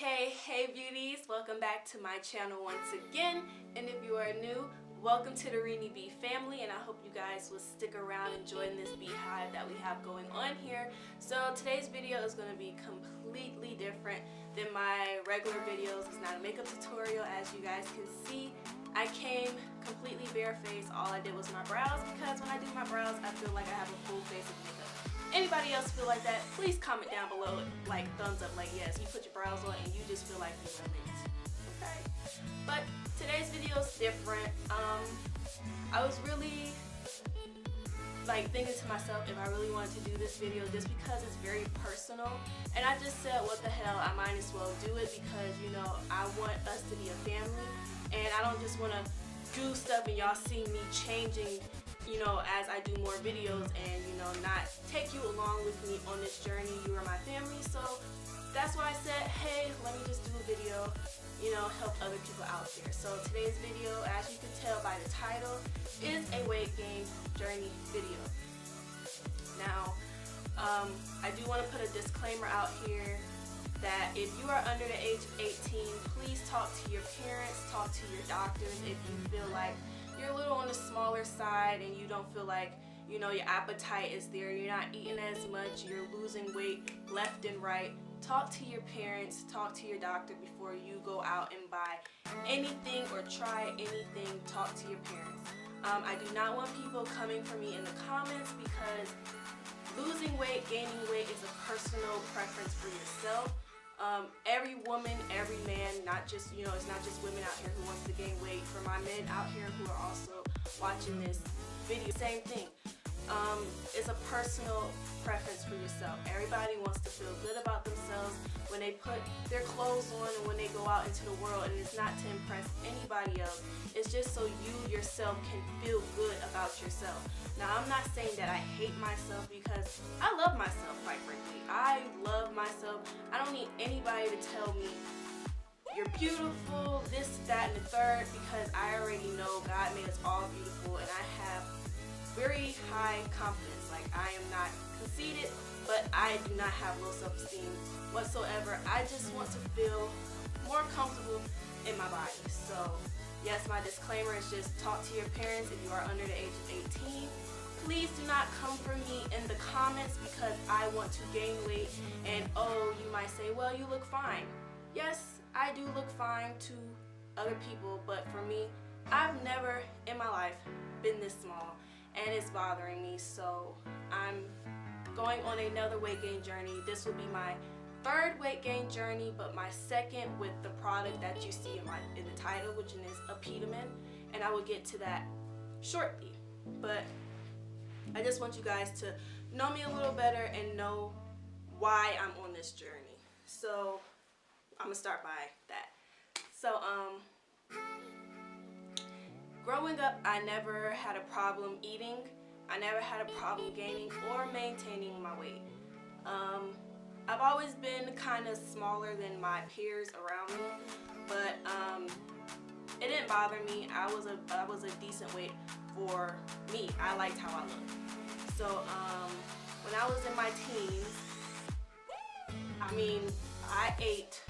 Hey beauties, welcome back to my channel once again, and if you are new, welcome to the ReenieBee family, and I hope you guys will stick around and join this beehive that we have going on here. So today's video is going to be completely different than my regular videos. It's not a makeup tutorial. As you guys can see, I came completely barefaced. All I did was my brows, because when I do my brows I feel like I have a full face of makeup. Anybody else feel like that? Please comment down below, like thumbs up, like yes, you put your brows on and you just feel like you're lit. Okay? But today's video is different. I was really like thinking to myself if I really wanted to do this video just because it's very personal, and I just said what the hell, I might as well do it because, you know, I want us to be a family, and I don't just want to do stuff and y'all see me changing, you know, as I do more videos, and, you know, not take you along with me on this journey. You are my family, so that's why I said, hey, let me just do a video, you know, help other people out there. So today's video, as you can tell by the title, is a weight gain journey video. Now, I do want to put a disclaimer out here that if you are under the age of 18, please talk to your parents, talk to your doctors if you feel like you're a little on the smaller side and you don't feel like, you know, your appetite is there, you're not eating as much, you're losing weight left and right. Talk to your parents, talk to your doctor before you go out and buy anything or try anything. Talk to your parents. I do not want people coming for me in the comments, because losing weight, gaining weight is a personal preference for yourself. Every woman, every man, not just, you know, it's not just women out here who wants to gain weight. For my men out here who are also watching this video, same thing. It's a personal preference for yourself. Everybody wants to feel good about themselves when they put their clothes on and when they go out into the world, and it's not to impress anybody else. It's just so you yourself can feel good about yourself. Now, I'm not saying that I hate myself, because I love myself, quite frankly. I love myself. I don't need anybody to tell me you're beautiful, this, that, and the third, because I already know God made us all beautiful, and I have very high confidence. Like, I am not conceited, but I do not have low self-esteem whatsoever. I just want to feel more comfortable in my body. So yes, my disclaimer is just talk to your parents if you are under the age of 18. Please do not come for me in the comments because I want to gain weight, and oh, you might say, well, you look fine. Yes, I do look fine to other people, but for me, I've never in my life been this small, and it's bothering me. So I'm going on another weight gain journey. This will be my third weight gain journey, but my second with the product that you see in the title, which is Apetamin, and I will get to that shortly. But I just want you guys to know me a little better and know why I'm on this journey. So I'm gonna start by that. So growing up, I never had a problem eating. I never had a problem gaining or maintaining my weight. I've always been kind of smaller than my peers around me, but it didn't bother me. I was a decent weight for me. I liked how I looked. So when I was in my teens, I mean, I ate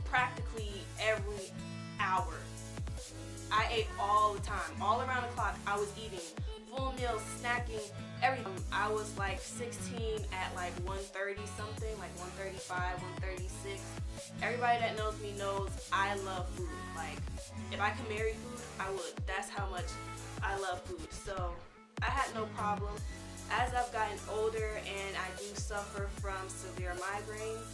practically every hour. I ate all the time, all around the clock. I was eating full meals, snacking, everything. I was like 16 at like 130 something, like 135, 136. Everybody that knows me knows I love food. Like, if I could marry food, I would. That's how much I love food. So I had no problem. As I've gotten older, and I do suffer from severe migraines,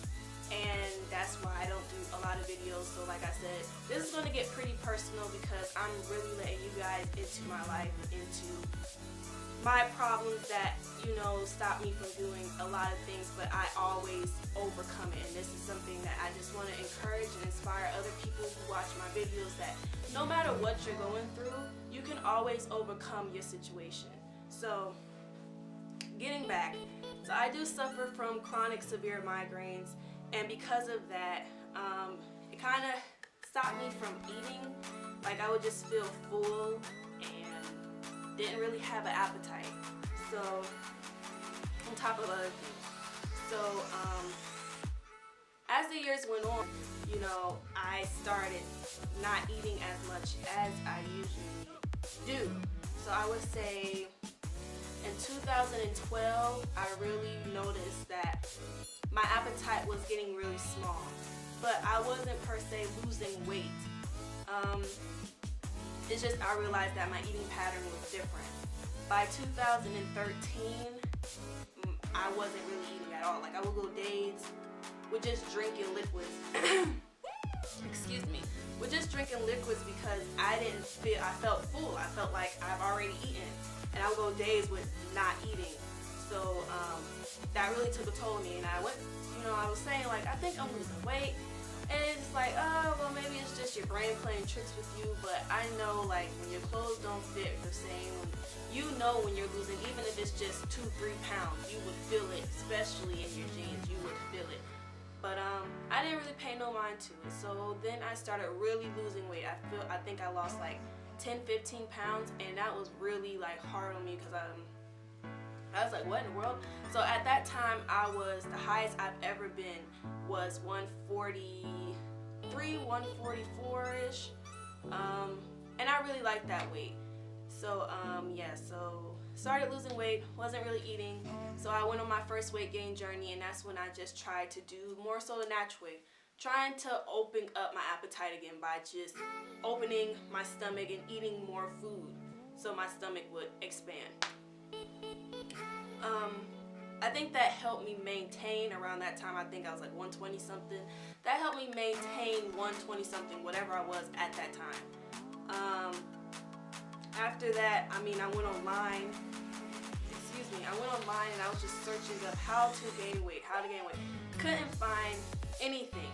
and that's why I don't do a lot of videos. So like I said, this is going to get pretty personal because I'm really letting you guys into my life, into my problems that, you know, stop me from doing a lot of things, but I always overcome it. And this is something that I just want to encourage and inspire other people who watch my videos, that no matter what you're going through, you can always overcome your situation. So getting back, so I do suffer from chronic severe migraines, and because of that, it kind of stopped me from eating. Like, I would just feel full and didn't really have an appetite. So on top of other things. So as the years went on, you know, I started not eating as much as I usually do. So I would say in 2012, I really noticed that my appetite was getting really small, but I wasn't per se losing weight. It's just I realized that my eating pattern was different. By 2013, I wasn't really eating at all. Like, I would go days with just drinking liquids. Excuse me. With just drinking liquids because I felt full. I felt like I've already eaten. And I would go days with not eating. So that really took a toll on me. And I went, you know, I was saying like, I think I'm losing weight. And it's like, oh, well, maybe it's just your brain playing tricks with you. But I know, like, when your clothes don't fit the same, you know when you're losing, even if it's just 2-3 pounds, you would feel it, especially in your jeans, you would feel it. But I didn't really pay no mind to it. So then I started really losing weight. I think I lost like 10-15 pounds, and that was really like hard on me because I was like, what in the world? So at that time, the highest I've ever been was 143, 144-ish. And I really liked that weight. So yeah, so started losing weight, wasn't really eating. So I went on my first weight gain journey, and that's when I just tried to do more so the natural way. Trying to open up my appetite again by just opening my stomach and eating more food so my stomach would expand. I think that helped me maintain around that time. I think I was like 120 something. That helped me maintain 120 something, whatever I was at that time. After that, I mean, I went online. Excuse me. I went online and I was just searching up how to gain weight. Couldn't find anything.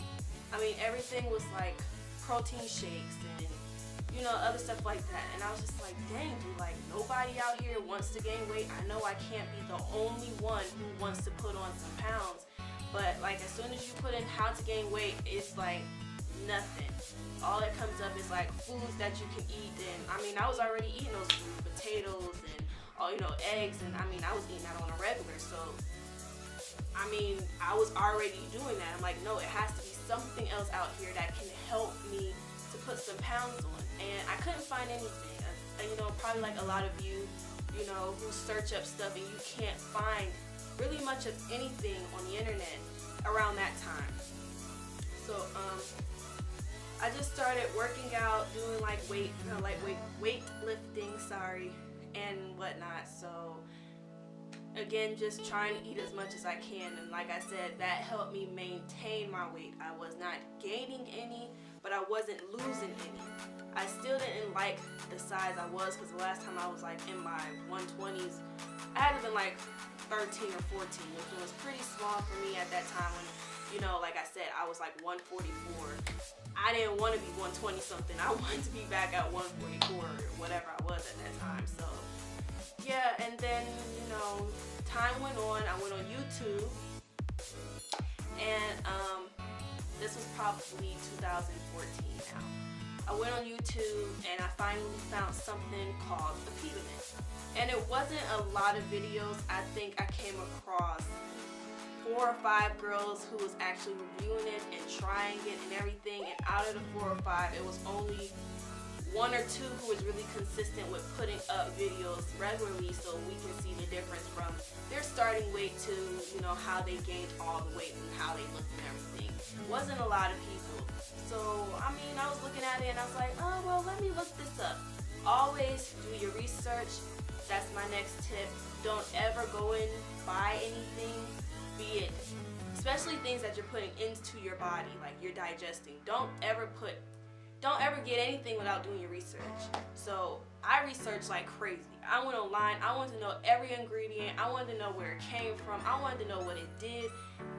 I mean, everything was like protein shakes and, you know, other stuff like that. And I was just like, dang, dude, like, nobody out here wants to gain weight. I know I can't be the only one who wants to put on some pounds. But, like, as soon as you put in how to gain weight, it's like nothing. All that comes up is like foods that you can eat. And, I mean, I was already eating those foods, potatoes and, you know, eggs. And, I mean, I was eating that on a regular. So, I mean, I was already doing that. I'm like, no, it has to be something else out here that can help me to put some pounds on. And I couldn't find anything. You know, probably like a lot of you, you know, who search up stuff and you can't find really much of anything on the internet around that time. So I just started working out, doing like weightlifting, and whatnot. So again, just trying to eat as much as I can, and like I said, that helped me maintain my weight. I was not gaining any, but I wasn't losing any. I still didn't like the size I was, because the last time I was like in my 120s, I had been like 13 or 14, which was pretty small for me at that time when, you know, like I said, I was like 144. I didn't want to be 120 something. I wanted to be back at 144 or whatever I was at that time. So yeah, and then, you know, time went on. I went on YouTube, and this was probably 2014 now. I went on YouTube and I finally found something called Apetamin. And it wasn't a lot of videos. I think I came across 4 or 5 girls who was actually reviewing it and trying it and everything. And out of the 4 or 5, it was only 1 or 2 who was really consistent with putting up videos regularly, so we can see the difference from their starting weight to, you know, how they gained all the weight and how they looked and everything. Wasn't a lot of people. So, I mean, I was looking at it and I was like, oh, well, let me look this up. Always do your research. That's my next tip. Don't ever go and buy anything, be it, especially things that you're putting into your body, like you're digesting. Don't ever get anything without doing your research. So I researched like crazy. I went online. I wanted to know every ingredient. I wanted to know where it came from. I wanted to know what it did.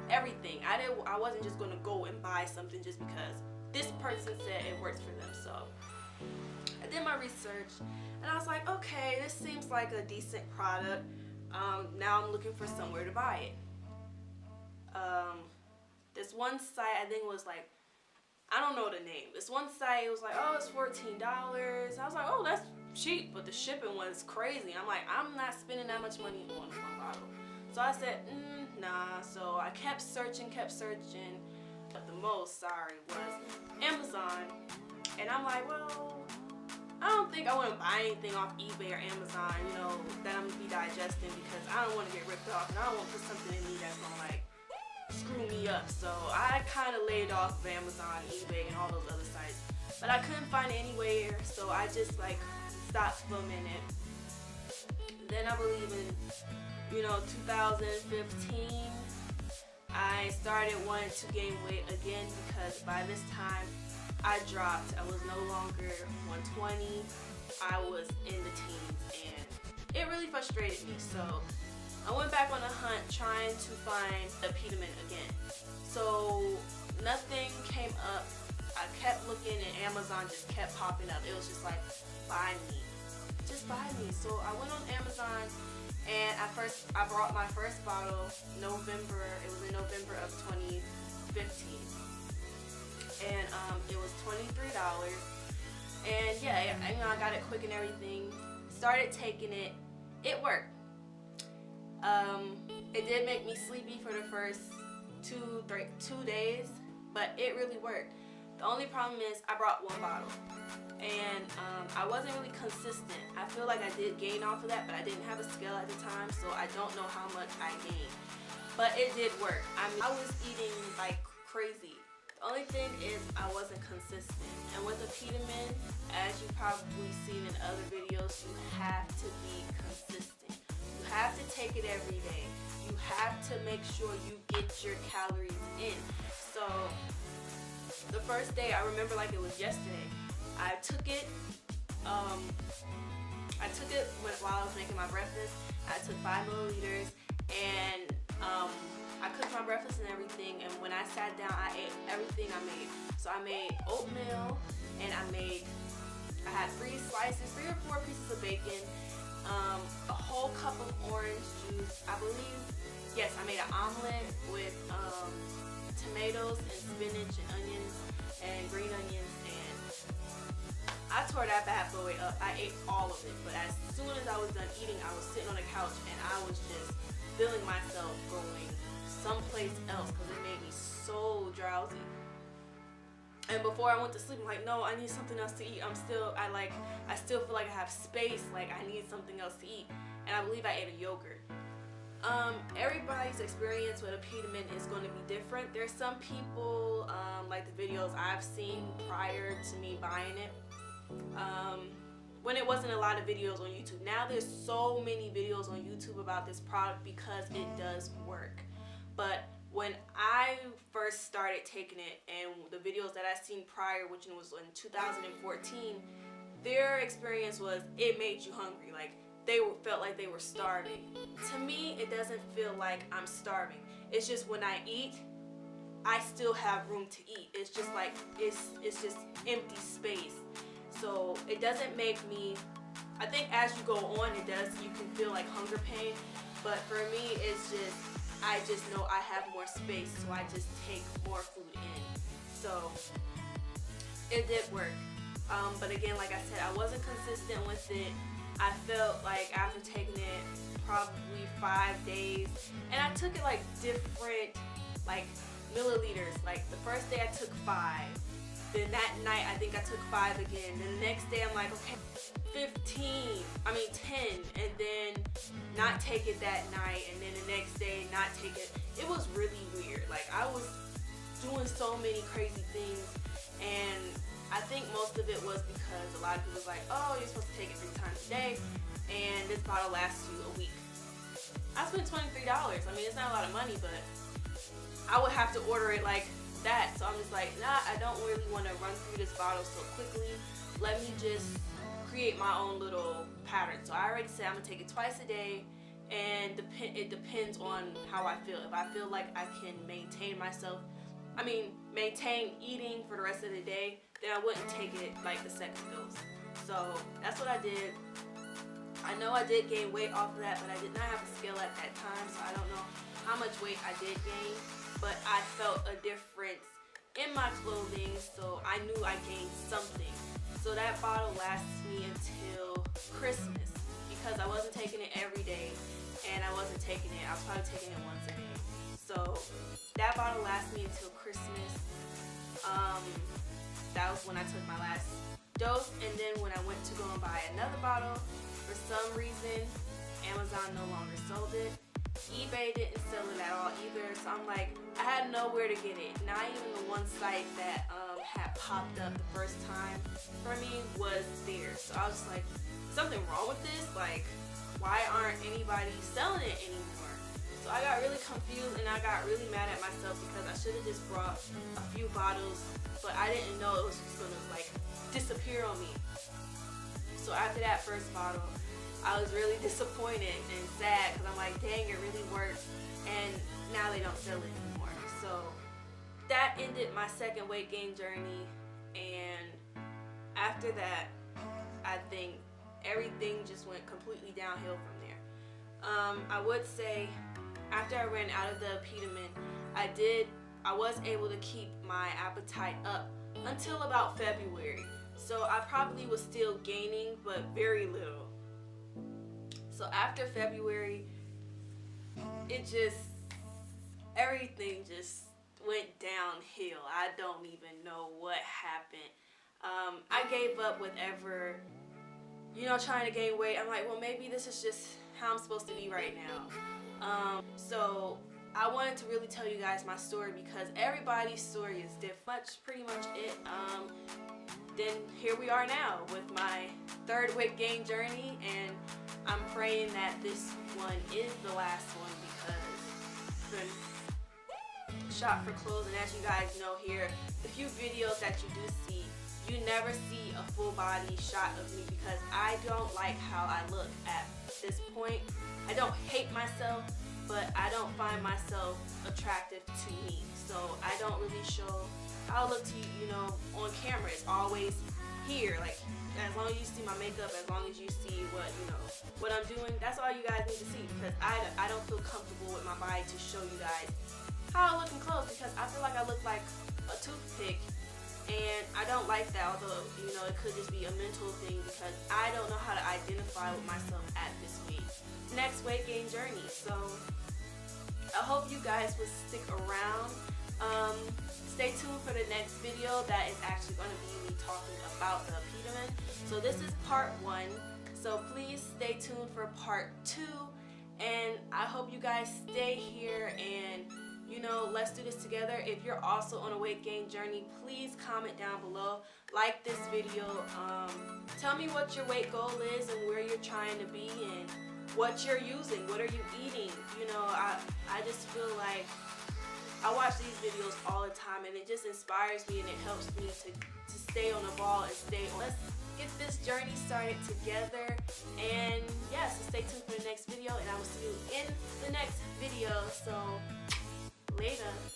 Everything. I wasn't just going to go and buy something just because this person said it works for them. So I did my research and I was like, okay, this seems like a decent product. Now I'm looking for somewhere to buy it. This one site, I think it was like, I don't know the name. This one site, it was like, oh, it's $14. I was like, oh, that's cheap, but the shipping was crazy. I'm like, I'm not spending that much money on one bottle. So I said, nah. So I kept searching. But the most, sorry, was Amazon. And I'm like, well, I don't think I want to buy anything off eBay or Amazon, you know, that I'm going to be digesting, because I don't want to get ripped off, and I don't want to put something in me that's going to like screw me up. So I kind of laid off of Amazon, eBay, and all those other sites. But I couldn't find it anywhere, so I just like stopped for a minute. Then I believe in, you know, 2015, I started wanting to gain weight again, because by this time I dropped. I was no longer 120. I was in the teens, and it really frustrated me. So I went back on a hunt trying to find Apetamin again. So nothing came up. I kept looking, and Amazon just kept popping up. It was just like, buy me. Just buy me. So I went on Amazon, and I bought my first bottle November. It was in November of 2015, and it was $23. And yeah, you know, I got it quick and everything. Started taking it. It worked. It did make me sleepy for the first 2 days, but it really worked. The only problem is I brought one bottle, and I wasn't really consistent. I feel like I did gain off of that, but I didn't have a scale at the time, so I don't know how much I gained. But it did work. I mean, I was eating like crazy. The only thing is I wasn't consistent. And with Apetamin, as you've probably seen in other videos, you have to be consistent. You have to take it every day. You have to make sure you get your calories in. So the first day, I remember like it was yesterday, I took it while I was making my breakfast. I took 5 milliliters, and I cooked my breakfast and everything, and when I sat down, I ate everything I made. So I made oatmeal, and I had 3 or 4 pieces of bacon, a whole cup of orange juice, I believe. Yes, I made an omelet with tomatoes and spinach and onions and green onions, and I tore that bad boy up. I ate all of it, but as soon as I was done eating, I was sitting on the couch, and I was just feeling myself going someplace else, because it made me so drowsy. And before I went to sleep, I'm like, no, I need something else to eat. I still feel like I have space, like I need something else to eat. And I believe I ate a yogurt. Everybody's experience with Apetamin is going to be different. There's some people, like the videos I've seen prior to me buying it, when it wasn't a lot of videos on YouTube. Now there's so many videos on YouTube about this product because it does work. But when I first started taking it, and the videos that I seen prior, which was in 2014, their experience was it made you hungry. Like, they felt like they were starving. To me, it doesn't feel like I'm starving. It's just when I eat, I still have room to eat. It's just like, it's just empty space. So it doesn't make me, I think as you go on, you can feel like hunger pain. But for me, it's just, I just know I have more space, so I just take more food in. So it did work. But again, like I said, I wasn't consistent with it. I felt like after taking it probably 5 days, and I took it like different like milliliters. Like the first day I took 5, then that night I think I took 5 again. Then the next day I'm like, okay, 10, and then not take it that night, and then the next day not take it. It was really weird. Like I was doing so many crazy things, and I think most of it was because a lot of people was like, oh, you're supposed to take it 3 times a day, and this bottle lasts you a week. I spent $23. I mean, it's not a lot of money, but I would have to order it like that. So I'm just like, nah, I don't really want to run through this bottle so quickly. Let me just create my own little pattern. So I already said I'm gonna take it twice a day, and it depends on how I feel. If I feel like I can maintain eating for the rest of the day, then I wouldn't take it like the second dose. So that's what I did. I know I did gain weight off of that, but I did not have a scale at that time, so I don't know how much weight I did gain, but I felt a difference in my clothing, so I knew I gained something. So that bottle lasts me until Christmas, because I wasn't taking it every day, and I wasn't taking it, I was probably taking it once a day. So that bottle lasted me until Christmas. That was when I took my last dose, and then when I went to go and buy another bottle, for some reason Amazon no longer sold it. eBay didn't sell it at all either, so I'm like, I had nowhere to get it. Not even the one site that had popped up the first time for me was there. So I was like, something wrong with this? Like, why aren't anybody selling it anymore? So I got really confused and I got really mad at myself because I should have just brought a few bottles, but I didn't know it was just gonna like disappear on me. So after that first bottle, I was really disappointed and sad because I'm like, dang, it really worked, and now they don't sell it anymore. So that ended my second weight gain journey, and after that, I think everything just went completely downhill from there. I would say after I ran out of the Apetamin, I was able to keep my appetite up until about February. So I probably was still gaining, but very little. So after February, everything just went downhill. I don't even know what happened. I gave up with ever, trying to gain weight. I'm like, well, maybe this is just how I'm supposed to be right now. So I wanted to really tell you guys my story because everybody's story is different. Pretty much it. Then here we are now with my third weight gain journey, and I'm praying that this one is the last one because it's been shot for clothes. And as you guys know here, the few videos that you do see, you never see a full body shot of me because I don't like how I look at this point. I don't hate myself, but I don't find myself attractive to me. So I don't really show how I look to you, on camera. It's always here. Like, as long as you see my makeup, as long as you see what I'm doing, that's all you guys need to see, because I don't feel comfortable with my body to show you guys how I look in clothes, because I feel like I look like a toothpick, and I don't like that. Although it could just be a mental thing because I don't know how to identify with myself at this next weight gain journey. So I hope you guys will stick around. Stay tuned for the next video that is actually going to be me talking about the Apetamin. So this is part 1. So please stay tuned for part 2. And I hope you guys stay here and let's do this together. If you're also on a weight gain journey, please comment down below. Like this video. Tell me what your weight goal is and where you're trying to be and what you're using. What are you eating? I just feel like I watch these videos all the time, and it just inspires me and it helps me to stay on the ball and stay on. Let's get this journey started together. And yes, so stay tuned for the next video, and I will see you in the next video. So later.